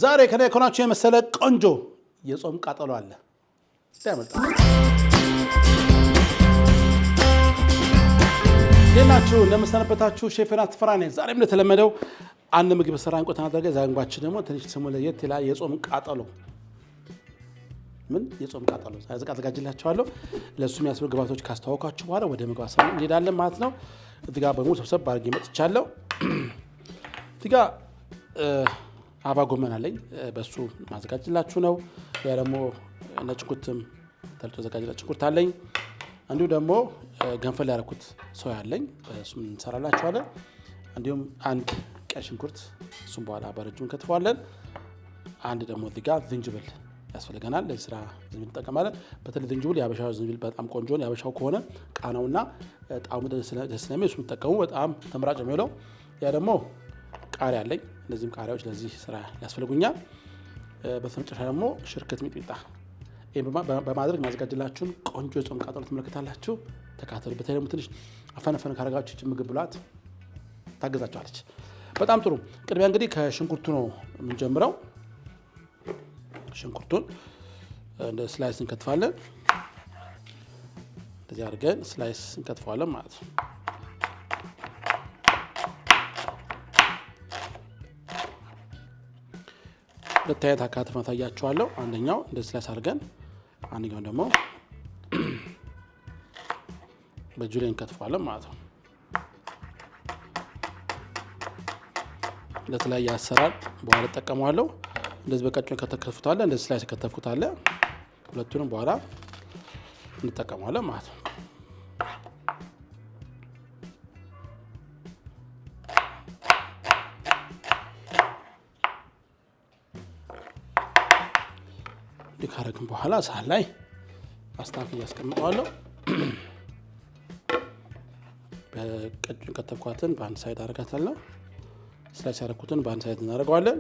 ዛሬ ከኔ ኮናችሁ የመሰለ ቆንጆ የጾም ቃጠሎ አለ። ያመጣ ሌላችሁ እንደምሰነበታችሁ ሼፍና ተፈራ ነኝ። ዛሬም እንደተለመደው አንድ ምግብ ሰራን ቆይታ አድርገ ዛንጓችን ደግሞ ትንሽ ስሙ ለየት ይላል። የጾም ቃጠሎ ምን የጾም ቃጠሎ አዘጋጅላችኋለሁ። ለሱ የሚያስፈልጉ ግብአቶች ካስተዋወቃችሁ በኋላ ወደ ምግብ አሰራር እንሄዳለን ማለት ነው። እዚህ ጋር በሙሉ ሰብሰብ አድርጌ መጥቻለሁ። እዚህ ጋር አባ ጎመን አለኝ፣ በሱ ማዘጋጅላችሁ ነው። ያ ደግሞ ነጭ ሽንኩርትም ተልጦ ዘጋጅላችሁ ሽንኩርት አለኝ። እንዲሁም ደግሞ ገንፈል ያደረኩት ሰው ያለኝ እሱም እንሰራላችኋለን። እንዲሁም አንድ ቀይ ሽንኩርት እሱም በኋላ በረጅም ከትፈዋለን። አንድ ደግሞ እዚህ ጋር ዝንጅብል ያስፈልገናል። ለዚህ ስራ ዝንጅብል እንጠቀማለን። በተለይ ዝንጅብል የአበሻው ዝንጅብል በጣም ቆንጆ ነው። የአበሻው ከሆነ ቃናውና ጣዕሙ ደስ ስለሚል እሱን ተጠቀሙ፣ በጣም ተመራጭ የሚለው። ያ ደግሞ ቃሪያ አለኝ። እነዚህም ቃሪያዎች ለዚህ ስራ ያስፈልጉኛል። በመጨረሻ ደግሞ ሽርክት ሚጥሚጣ በማድረግ ማዘጋጅላችሁን ቆንጆ የጾም ቃጠሎ ትመለከታላችሁ። ተካተሉ። በተለይ ደግሞ ትንሽ አፈነፈን ካረጋችሁ ምግብ ብሏት ታገዛችኋለች። በጣም ጥሩ። ቅድሚያ እንግዲህ ከሽንኩርቱ ነው የምንጀምረው። ሽንኩርቱን እንደ ስላይስ እንከትፋለን። እንደዚህ አድርገን ስላይስ እንከትፈዋለን ማለት ነው። ሁለት አይነት አካትፍ ማሳያችኋለሁ። አንደኛው እንደዚህ ስላይስ አድርገን፣ አንደኛው ደግሞ በእጁ ላይ እንከትፈዋለን ማለት ነው። ለተለያየ አሰራር በኋላ እጠቀመዋለሁ። እንደዚህ በቀጭኑ ከተከተፍኩት፣ እንደዚህ ስላይስ ከተከተፍኩት አለ። ሁለቱንም በኋላ እንጠቀመዋለን ማለት ነው። ካረግን በኋላ ሳህን ላይ አስተካክዬ አስቀምጠዋለሁ። በቀጭኑ ከተፍኳትን በአንድ ሳይድ አደርጋታለሁ። ስላይስ ያደረኩትን በአንድ ሳይድ እናደርገዋለን።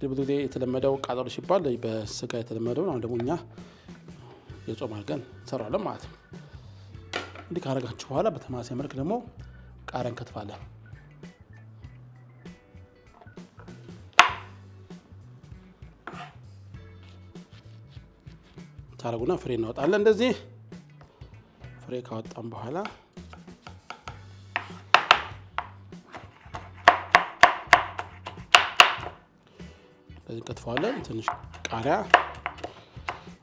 ብዙ ጊዜ የተለመደው ቃጠሎ ሲባል በስጋ የተለመደው ነው። ደግሞ እኛ የጾም አድርገን እንሰራለን ማለት ነው። እንዲህ ካረጋችሁ በኋላ በተመሳሳይ መልክ ደግሞ ቃሪያ እንከትፋለን። ታረጉና ፍሬ እናወጣለን። እንደዚህ ፍሬ ካወጣን በኋላ እንደዚህ እንከትፈዋለን። ትንሽ ቃሪያ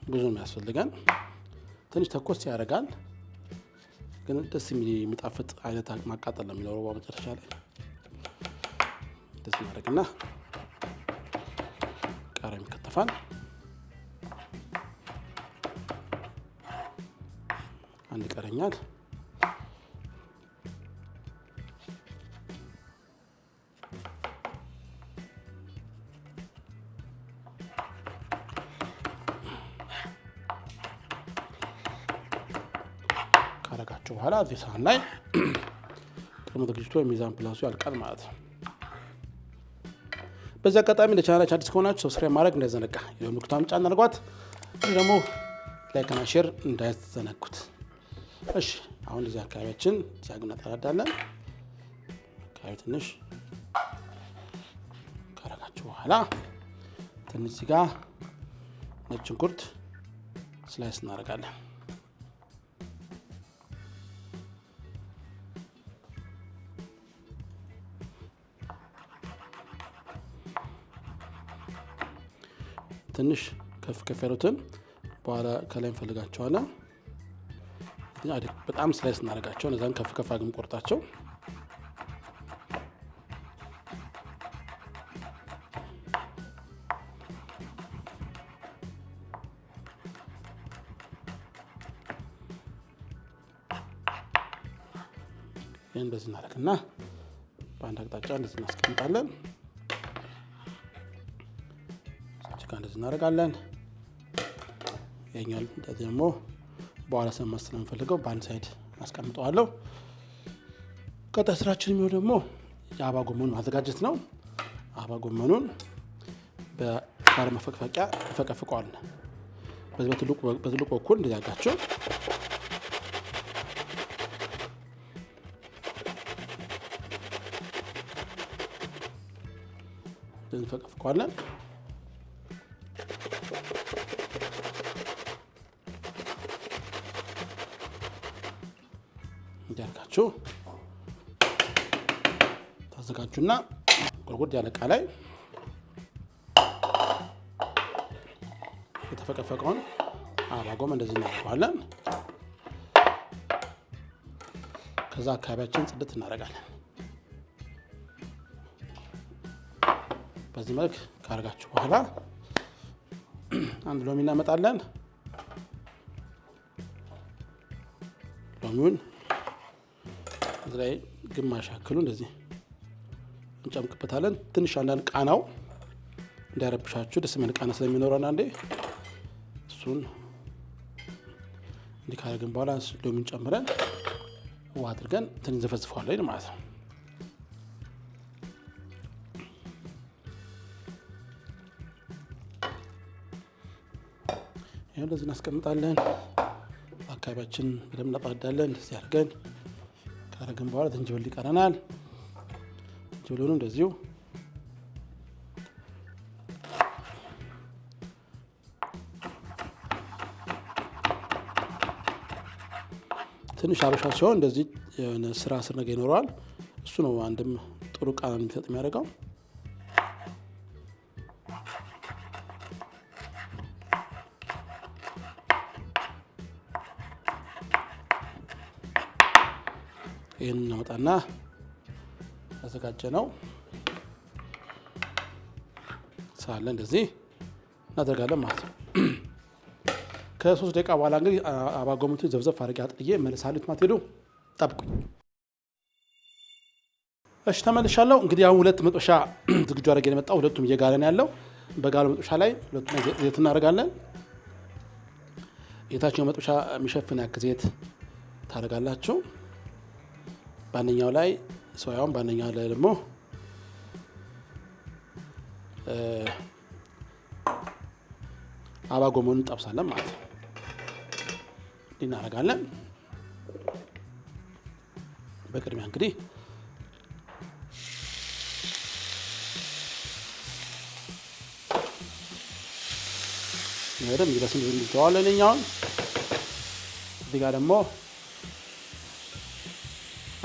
ብዙ የሚያስፈልገን፣ ትንሽ ተኮስ ያደርጋል፣ ግን ደስ የሚጣፍጥ አይነት ማቃጠል ነው የሚኖረው መጨረሻ ላይ። እንደዚህ እናደርግና ቃሪያ ይከተፋል። አንድ ይቀረኛል። ካረጋችሁ በኋላ እዚህ ሳህን ላይ ቅድመ ዝግጅቱ የሚዛን ፕላሱ ያልቃል ማለት ነው። በዚህ አጋጣሚ ለቻናላችን አዲስ ከሆናችሁ ሰብስክራይብ ማድረግ እንዳይዘነጋ፣ የደወል ምልክቱን ጫን አድርጓት። ደግሞ ላይክና ሼር እንዳይዘነጉት። እሺ አሁን እዚህ አካባቢያችን ዛግና እናጠራዳለን። አካባቢ ትንሽ ካረጋችሁ በኋላ ትንሽ እዚህ ጋር ነጭ ሽንኩርት ስላይስ እናደርጋለን። ትንሽ ከፍ ከፍ ያሉትን በኋላ ከላይ እንፈልጋቸዋለን። በጣም ስላይስ እናደርጋቸው፣ እነዛን ከፍ ከፍ አድርገን ቆርጣቸው። ይህን እንደዚህ እናደርግና በአንድ አቅጣጫ እንደዚህ እናስቀምጣለን። እንደዚህ እናደርጋለን። ይሄኛው ደግሞ በኋላ ሰማስ ስለምፈልገው በአንድ ሳይድ አስቀምጠዋለሁ። ቀጣይ ስራችን የሚሆነው ደግሞ የአበባ ጎመኑን ማዘጋጀት ነው። አበባ ጎመኑን በቃሪያ መፈቅፈቂያ እንፈቀፍቀዋለን። በዚህ በትልቁ በኩል እንደዚህ አድርጋችሁ እንፈቀፍቀዋለን። እንዲያርጋችሁ ታዘጋጁና ጎርጎድ ያለ ዕቃ ላይ የተፈቀፈቀውን አበባ ጎመን እንደዚህ እናደርገዋለን። ከዛ አካባቢያችን ጽድት እናደርጋለን። በዚህ መልክ ካደረጋችሁ በኋላ አንድ ሎሚ እናመጣለን። ሎሚውን እዚህ ላይ ግማሽ ያክሉ እንደዚህ እንጨምቅበታለን። ትንሽ አንዳንድ ቃናው እንዳይረብሻችሁ ደስ የሚል ቃና ስለሚኖረን አንዴ እሱን እንዲህ ካደረግን በኋላ ሎሚውን ጨምረን ውሃ አድርገን እንትን እንዘፈዝፈዋለን ማለት ነው። ይሄን እንደዚህ እናስቀምጣለን። አካባቢያችን በደንብ እናጣዳለን። እንደዚህ አድርገን ካደረግን በኋላ ዝንጅብል ይቀረናል። ዝንጅብሉንም እንደዚሁ ትንሽ አበሻ ሲሆን እንደዚህ የሆነ ስራ ነገር ይኖረዋል። እሱ ነው አንድም ጥሩ ቃና እንዲሰጥ የሚያደርገው። ይህን እናመጣና ያዘጋጀነው ሳለ እንደዚህ እናደርጋለን ማለት ነው። ከ3 ደቂቃ በኋላ እንግዲህ አበባ ጎመኑን ዘብዘብ አድርጌ አጥልዬ እመለሳለሁ። ማትሄዱ ጠብቁኝ። እሺ ተመልሻለሁ። እንግዲህ አሁን 2 መጥበሻ ዝግጁ አድርጌ ነው የመጣው። ሁለቱም እየጋለ ነው ያለው። በጋለ መጥበሻ ላይ ሁለቱም ዘይት እናደርጋለን። የታችኛው መጥበሻ የሚሸፍን ያክል ዘይት ታደርጋላችሁ። በአንደኛው ላይ ሶያውን፣ በአንደኛው ላይ ደግሞ አበባ ጎመኑን እንጠብሳለን ማለት ነው። እናደርጋለን። በቅድሚያ እንግዲህ ወደም ይበስል እንተዋለን። እኛውን እዚህ ጋር ደግሞ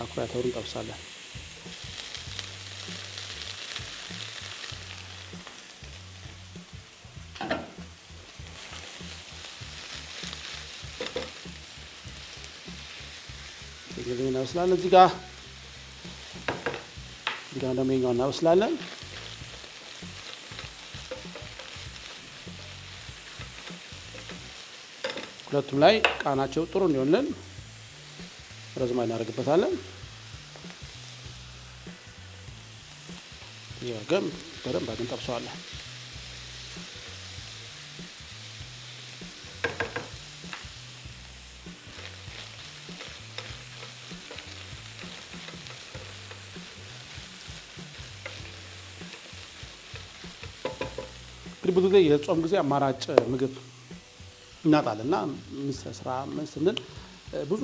አኩሪ አተሩን እንጠብሳለን። እናበስላለን። እዚህ ጋር ደግሞ የኛውን እናበስላለን። ሁለቱም ላይ ቃናቸው ጥሩ እንዲሆንልን ረዝማ እናደርግበታለን። ይወገም በደንብ አድርገን እንጠብሰዋለን። ብዙ ጊዜ የጾም ጊዜ አማራጭ ምግብ እናጣልና ስራ ምን ስንል ብዙ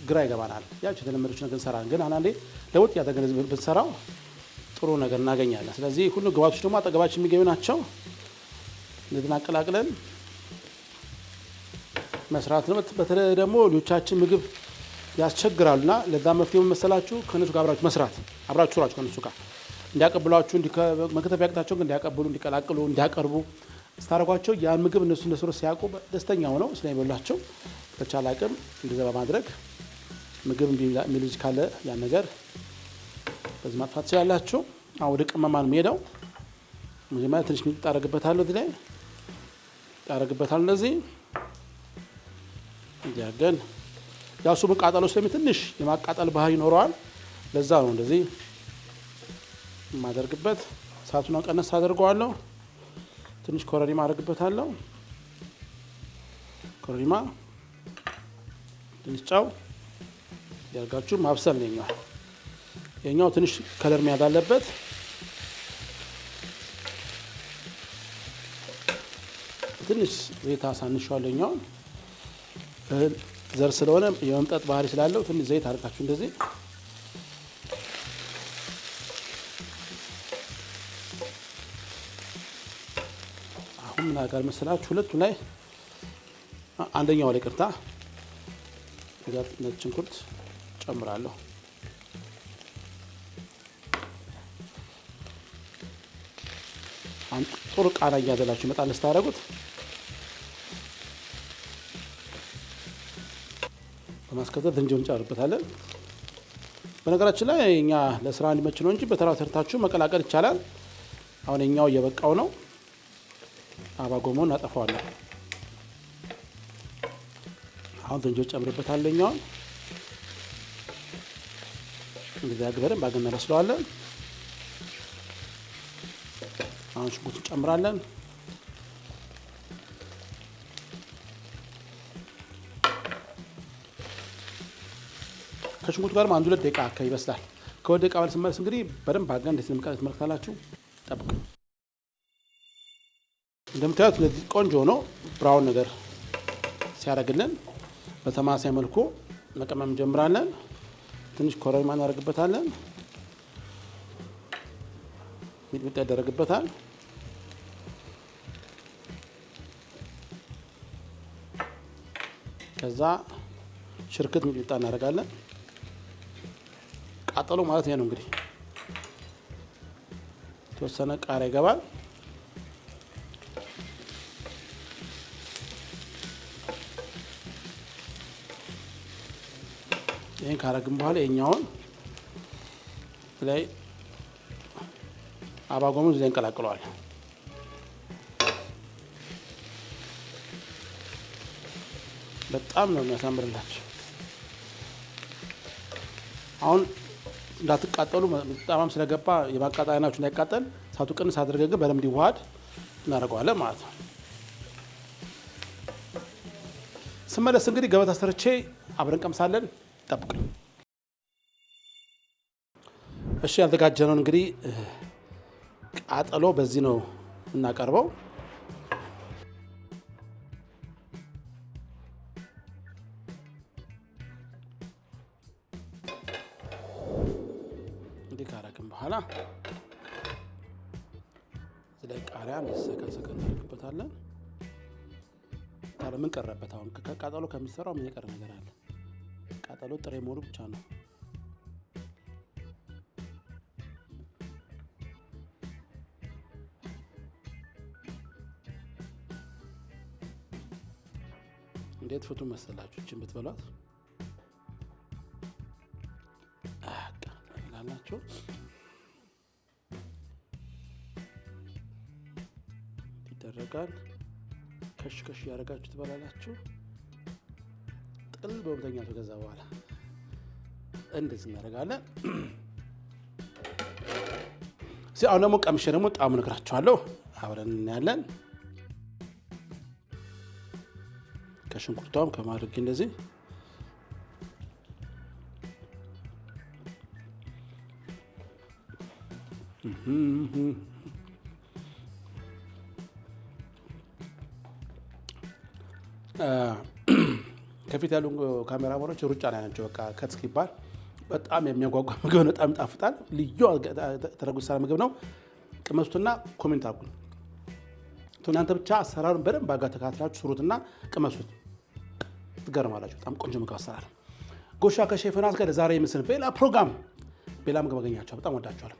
ግራ ይገባናል። ያቺ የተለመደች ነገር እንሰራለን፣ ግን አንዳንዴ ለውጥ ያደረገን ብንሰራው ጥሩ ነገር እናገኛለን። ስለዚህ ሁሉ ግብአቶች ደግሞ አጠገባችን የሚገኙ ናቸው። እንደዚህ አቀላቅለን መስራት ነው። በተለይ ደግሞ ልጆቻችን ምግብ ያስቸግራሉና ለዛ መፍትሄው መሰላችሁ ከነሱ ጋር አብራችሁ መስራት፣ አብራችሁ ስራችሁ ከነሱ ጋር እንዲያቀብሏችሁ፣ መከተፍ ያቅታቸው እንዲያቀብሉ፣ እንዲቀላቅሉ፣ እንዲያቀርቡ ስታደርጓቸው ያን ምግብ እነሱ ሲያውቁ ደስተኛ ሆነው ስለሚበሏቸው በተቻለ አቅም እንደዛ በማድረግ ምግብ የሚልጅ ካለ ያን ነገር በዚህ ማጥፋት ትችላላችሁ። አሁን ወደ ቅመማን የሚሄደው መጀመሪያ ትንሽ ሚጥጥ አደርግበታለሁ። እዚህ ላይ አደርግበታለሁ። እንደዚህ እንዲያገን ያው እሱ መቃጠሉ ትንሽ የማቃጠል ባህሪ ይኖረዋል። ለዛ ነው እንደዚህ የማደርግበት። እሳቱን ቀነስ አደርገዋለሁ። ትንሽ ኮረሪማ አደርግበታለሁ። ኮረሪማ፣ ትንሽ ጨው ያርጋችሁ ማብሰል ነው። የኛው ትንሽ ከለር መያዝ አለበት። ትንሽ ዘይት አሳንሻለሁ። የኛው ዘር ስለሆነ የመምጠጥ ባህሪ ስላለው ትንሽ ዘይት አድርጋችሁ እንደዚህ ምን አጋር መሰላችሁ ሁለቱ ላይ አንደኛው ላይ ቅርታ ነጭ ሽንኩርት ጨምራለሁ። ጥሩ ቃና እያዘላችሁ ይመጣል ስታደርጉት። በማስከተል ዝንጅብል እንጨምርበታለን። በነገራችን ላይ እኛ ለስራ እንዲመች ነው እንጂ በተራ ሰርታችሁ መቀላቀል ይቻላል። አሁን እኛው እየበቃው ነው። አባጎመን እናጠፋዋለን። አሁን ዝንጅብል ጨምርበታለሁ። እኛው እንደዚህ አግበረን ባገና እናበስለዋለን። አሁን ሽንኩርት እንጨምራለን። ከሽንኩርቱ ጋርም 1-2 ደቂቃ አካባቢ ይበስላል። ከወደ ደቂቃ በኋላ ስንመለስ እንግዲህ በደንብ አድርገን እንዴት እንደምቀረጥ ትመለከታላችሁ። ጠብቁ። እንደምታዩት ለዚህ ቆንጆ ሆኖ ብራውን ነገር ሲያደርግልን በተማሳይ መልኩ መቀመም እንጀምራለን። ትንሽ ኮረሪማ እናደርግበታለን። ሚጥሚጣ ይደረግበታል። ከዛ ሽርክት ሚጥሚጣ እናደርጋለን። ቃጠሎ ማለት ይሄ ነው እንግዲህ። የተወሰነ ቃሪያ ይገባል። ይሄን ካረግን በኋላ የኛውን ላይ አባጎመን እዚህ እንቀላቅለዋል። በጣም ነው የሚያሳምርላችሁ። አሁን እንዳትቃጠሉ በጣም ስለገባ የማቃጠል አይናችሁ እንዳይቃጠል እሳቱ ቅንስ አድርገን ግን በደንብ እንዲዋሃድ እናደርገዋለን ማለት ነው። ስመለስ እንግዲህ ገበታ ሰርቼ አብረን ቀምሳለን። ጠብቁ። እሺ ያዘጋጀነው እንግዲህ ቃጠሎ በዚህ ነው እናቀርበው። እንዲህ ካረግን በኋላ እዚህ ላይ ቃሪያ እንዲሰከሰከ እናደርግበታለን። ታዲያ ምን ቀረበት? አሁን ከቃጠሎ ከሚሰራው ምን የቀረ ነገር አለ? ቃጠሎ ጥሬ መሆኑ ብቻ ነው። እንዴት ፍቱ መሰላችሁ? እችን ብትበሏት ላላችሁ ይደረጋል። ከሽ ከሽ ያደረጋችሁ ትበላላችሁ። ጥል በወምተኛ ከዛ በኋላ እንደዚህ እናደርጋለን። አሁን ደግሞ ቀምሼ ደግሞ ጣዕሙ እነግራችኋለሁ። አብረን እናያለን። ከሽንኩርቷም ከማድረግ እንደዚህ ከፊት ያሉ ካሜራማኖች ሩጫ ላይ ናቸው። በቃ ከትስክ ይባል በጣም የሚያጓጓ ምግብ ነው። በጣም ይጣፍጣል። ልዩ ተደረጉ ሰራ ምግብ ነው። ቅመሱትና ኮሜንት አድርጉ። እናንተ ብቻ አሰራሩን በደንብ አጋ ተካትላችሁ ስሩትና ቅመሱት። ትገርማላችሁ። በጣም ቆንጆ ምግብ አሰራር። ጎሻ ከሼፍ ዮናስ ጋር ለዛሬ ምስል በሌላ ፕሮግራም በሌላ ምግብ አገኛችኋለሁ። በጣም ወዳችኋለሁ።